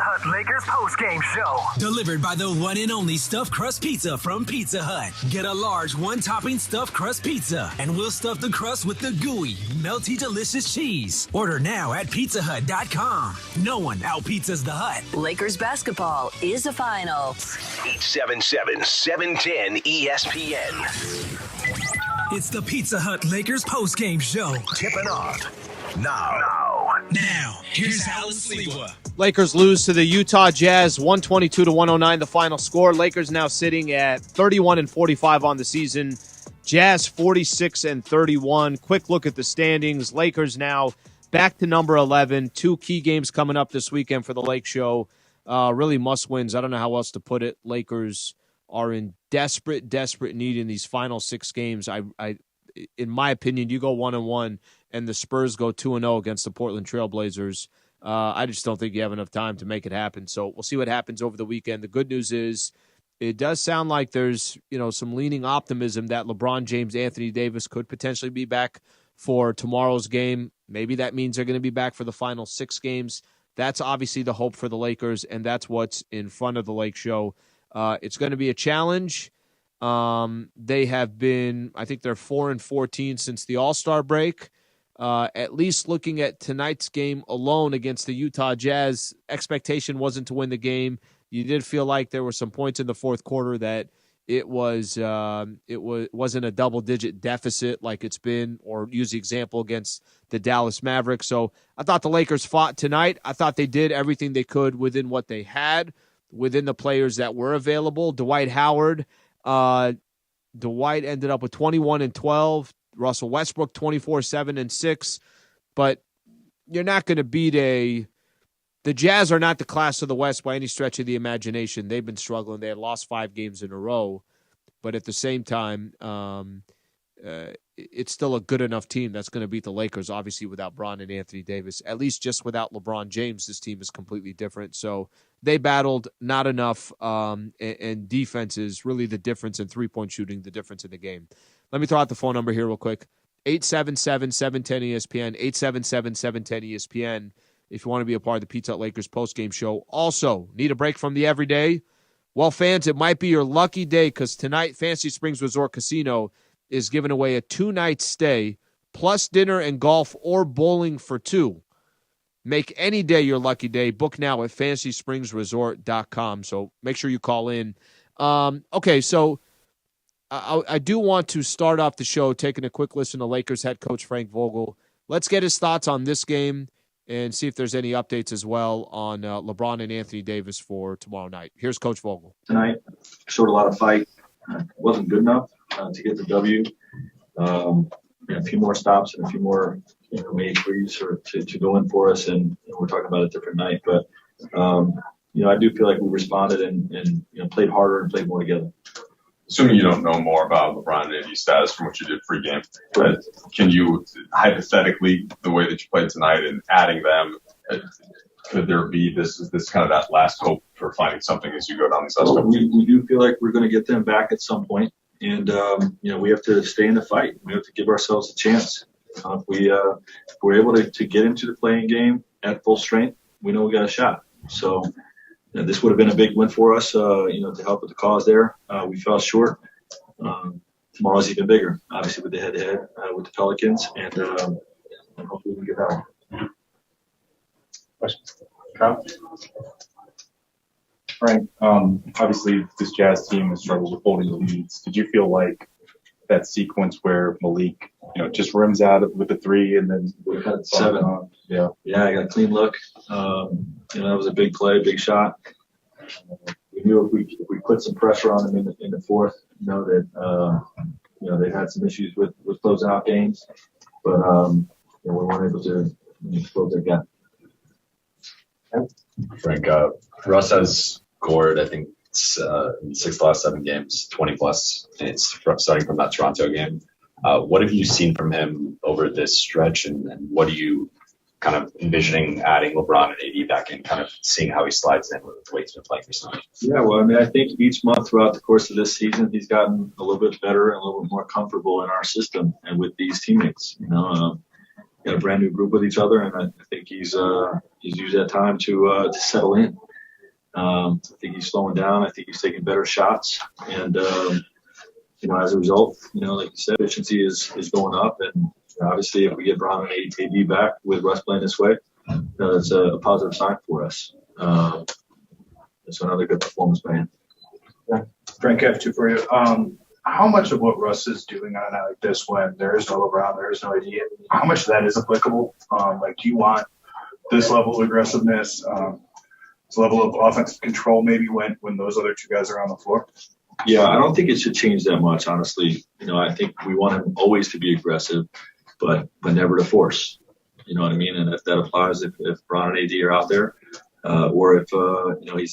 Hut Lakers postgame show. Delivered by the one and only Stuffed Crust Pizza from Pizza Hut. Get a large one-topping Stuffed Crust Pizza, and we'll stuff the crust with the gooey, melty, delicious cheese. Order now at pizzahut.com. No one out-pizzas the Hut. Lakers basketball is a final. 877-710 ESPN. It's the Pizza Hut Lakers postgame show. Tipping off now. Now, here's Allen Sliwa. Lakers lose to the Utah Jazz, 122-109, the final score. Lakers now sitting at 31-45 on the season. Jazz 46-31. Quick look at the standings. Lakers now back to number 11. Two key games coming up this weekend for the Lake Show. Really must wins. I don't know how else to put it. Lakers are in desperate need in these final six games. In my opinion, you go 1-1 and the Spurs go 2-0 against the Portland Trailblazers. I just don't think you have enough time to make it happen. So we'll see what happens over the weekend. The good news is it does sound like there's, some leaning optimism that LeBron James, Anthony Davis could potentially be back for tomorrow's game. Maybe that means they're going to be back for the final six games. That's obviously the hope for the Lakers, and that's what's in front of the Lake Show. It's going to be a challenge. They have been, I think they're 4-14 since the All-Star break. At least looking at tonight's game alone against the Utah Jazz, expectation wasn't to win the game. You did feel like there were some points in the fourth quarter that it wasn't a double-digit deficit like it's been, or use the example against the Dallas Mavericks. So I thought the Lakers fought tonight. I thought they did everything they could within what they had, within the players that were available. Dwight Howard, Dwight ended up with 21 and 12. Russell Westbrook, 24, 7 and 6. But you're not going to beat the Jazz are not the class of the West by any stretch of the imagination. They've been struggling. They had lost 5 games in a row. But at the same time, it's still a good enough team that's going to beat the Lakers, obviously without Bron and Anthony Davis. At least just without LeBron James, this team is completely different. So they battled not enough, and defense is really the difference in three-point shooting, the difference in the game. Let me throw out the phone number here real quick. 877-710-ESPN, 877-710-ESPN, if you want to be a part of the Pizza Hut Lakers postgame show. Also, need a break from the everyday? Well, fans, it might be your lucky day because tonight Fantasy Springs Resort Casino is giving away a 2-night stay plus dinner and golf or bowling for 2. Make any day your lucky day. Book now at FantasySpringsResort.com. So make sure you call in. Okay, so I do want to start off the show taking a quick listen to Lakers head coach Frank Vogel. Let's get his thoughts on this game and see if there's any updates as well on LeBron and Anthony Davis for tomorrow night. Here's Coach Vogel. Tonight, showed a lot of fight. Wasn't good enough to get the W. A few more stops and a few more made threes to go in for us, and we're talking about a different night. But I do feel like we responded and played harder and played more together. Assuming you don't know more about LeBron and AD status from what you did pregame, but can you hypothetically, the way that you played tonight and adding them, could there be this kind of that last hope for finding something as you go down these last couple? We do feel like we're going to get them back at some point, and we have to stay in the fight. We have to give ourselves a chance. If we're able to get into the playing game at full strength, we know we got a shot. So. This would have been a big win for us, to help with the cause there. We fell short. Tomorrow's even bigger, obviously, with the head-to-head with the Pelicans, and hopefully we can get that one. Questions? Kyle? Frank, obviously this Jazz team has struggled with holding the leads. Did you feel like that sequence where Malik, just rims out with the 3 and then would have had 7? Yeah, I got a clean look. That was a big play, big shot. We knew if we put some pressure on them in the fourth, that they had some issues with closing out games, but we weren't able to close that gap. Frank, Russ has scored, I think, in 6 of the last 7 games, 20 plus. And it's starting from that Toronto game. What have you seen from him over this stretch, and what are you kind of envisioning adding LeBron and AD back in, kind of seeing how he slides in with the way he's been playing recently? Yeah, well, I think each month throughout the course of this season, he's gotten a little bit better and a little bit more comfortable in our system and with these teammates. Got a brand new group with each other, and I think he's used that time to settle in. I think he's slowing down. I think he's taking better shots. And, as a result, like you said, efficiency is going up. And obviously, if we get Bron and AD back with Russ playing this way, that's a positive sign for us. It's another good performance by him. Yeah. Frank, I have two for you. How much of what Russ is doing on a night like this, when there is no LeBron, there is no AD, how much of that is applicable? Do you want this level of aggressiveness, this level of offensive control, maybe when those other two guys are on the floor? Yeah, I don't think it should change that much, honestly. I think we want him always to be aggressive, but never to force. You know what I mean? And if that applies, if Bron and AD are out there, or if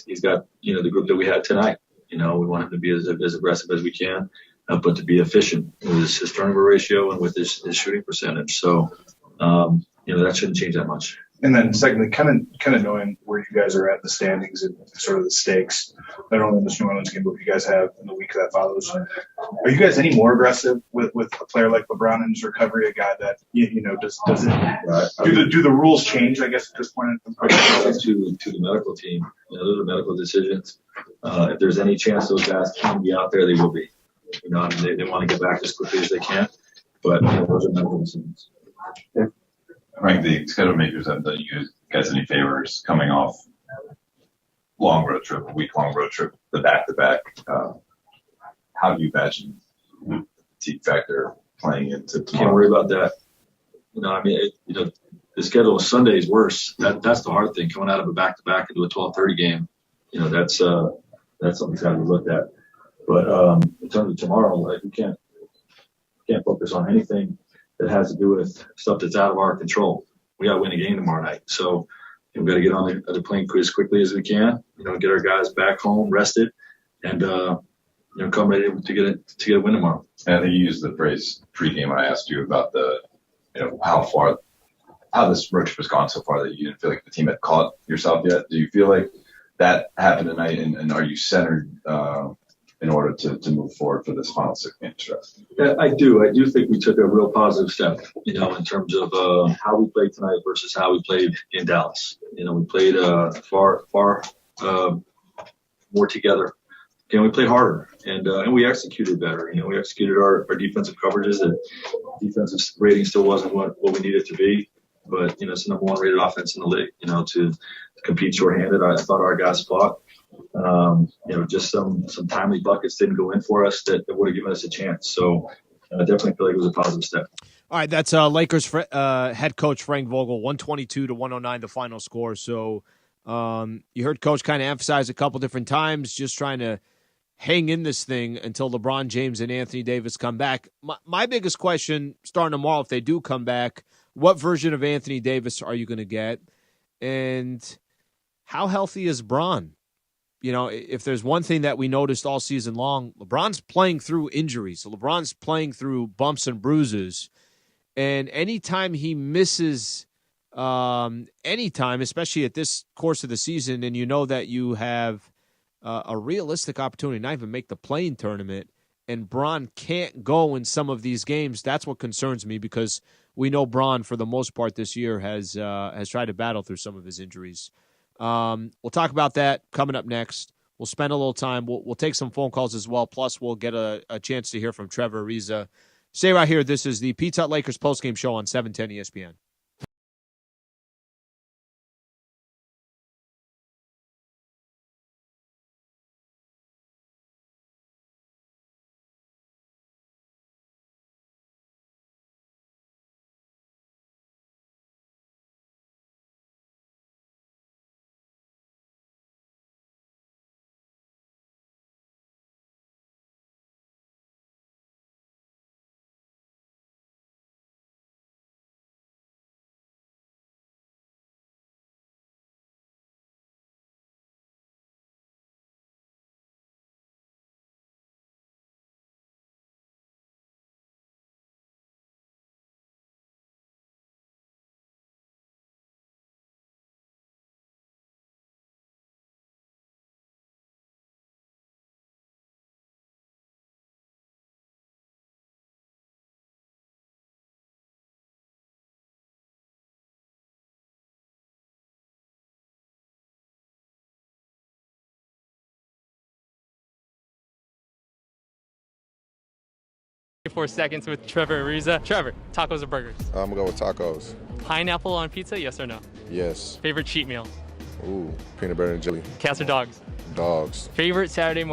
he's got the group that we had tonight. We want him to be as aggressive as we can, but to be efficient with his turnover ratio and with his shooting percentage. So that shouldn't change that much. And then secondly, kind of knowing where you guys are at in the standings and sort of the stakes, not only in this New Orleans game, but what you guys have in the week that follows. Are you guys any more aggressive with a player like LeBron in his recovery, a guy that does it do the rules change? I guess at this point, to the medical team, those are medical decisions. If there's any chance those guys can be out there, they will be. They want to get back as quickly as they can, but those are medical decisions. Yeah. Frank, the schedule makers haven't done you guys any favors coming off long road trip, a week-long road trip, the back-to-back. How do you imagine the fatigue factor playing into tomorrow? Can't worry about that. The schedule of Sunday is worse. That's the hard thing, coming out of a back-to-back into a 12:30 game. That's something that's got to be looked at. But in terms of tomorrow, we can't focus on anything that has to do with stuff that's out of our control. We got to win a game tomorrow night. So we've got to get on the plane as quickly as we can, get our guys back home, rested, and, come ready to get a win tomorrow. And I think you used the phrase pregame when I asked you about how this road trip has gone so far, that you didn't feel like the team had caught yourself yet. Do you feel like that happened tonight, and are you centered in order to move forward for this final 6-game stretch? Yeah, I do. I do think we took a real positive step, in terms of how we played tonight versus how we played in Dallas. We played far more together. We played harder, and we executed better. We executed our defensive coverages. The defensive rating still wasn't what we needed to be, but it's the number one rated offense in the league. To compete shorthanded, I thought our guys fought. Just some timely buckets didn't go in for us that would have given us a chance. So I definitely feel like it was a positive step. All right, that's Lakers head coach Frank Vogel, 122-109 the final score. So you heard Coach kind of emphasize a couple different times, just trying to hang in this thing until LeBron James and Anthony Davis come back. My biggest question starting tomorrow, if they do come back, what version of Anthony Davis are you going to get? And how healthy is Bron? If there's one thing that we noticed all season long, LeBron's playing through injuries. LeBron's playing through bumps and bruises. And anytime he misses anytime, especially at this course of the season, and that you have a realistic opportunity not even make the play-in tournament, and Bron can't go in some of these games, that's what concerns me, because we know Bron, for the most part this year, has tried to battle through some of his injuries. We'll talk about that coming up next. We'll spend a little time. We'll take some phone calls as well. Plus, we'll get a chance to hear from Trevor Ariza. Stay right here. This is the Pizza Hut Lakers postgame show on 710 ESPN. 24 seconds with Trevor Ariza. Trevor, tacos or burgers? I'm gonna go with tacos. Pineapple on pizza, yes or no? Yes. Favorite cheat meal? Ooh, peanut butter and jelly. Cats or dogs? Dogs. Favorite Saturday morning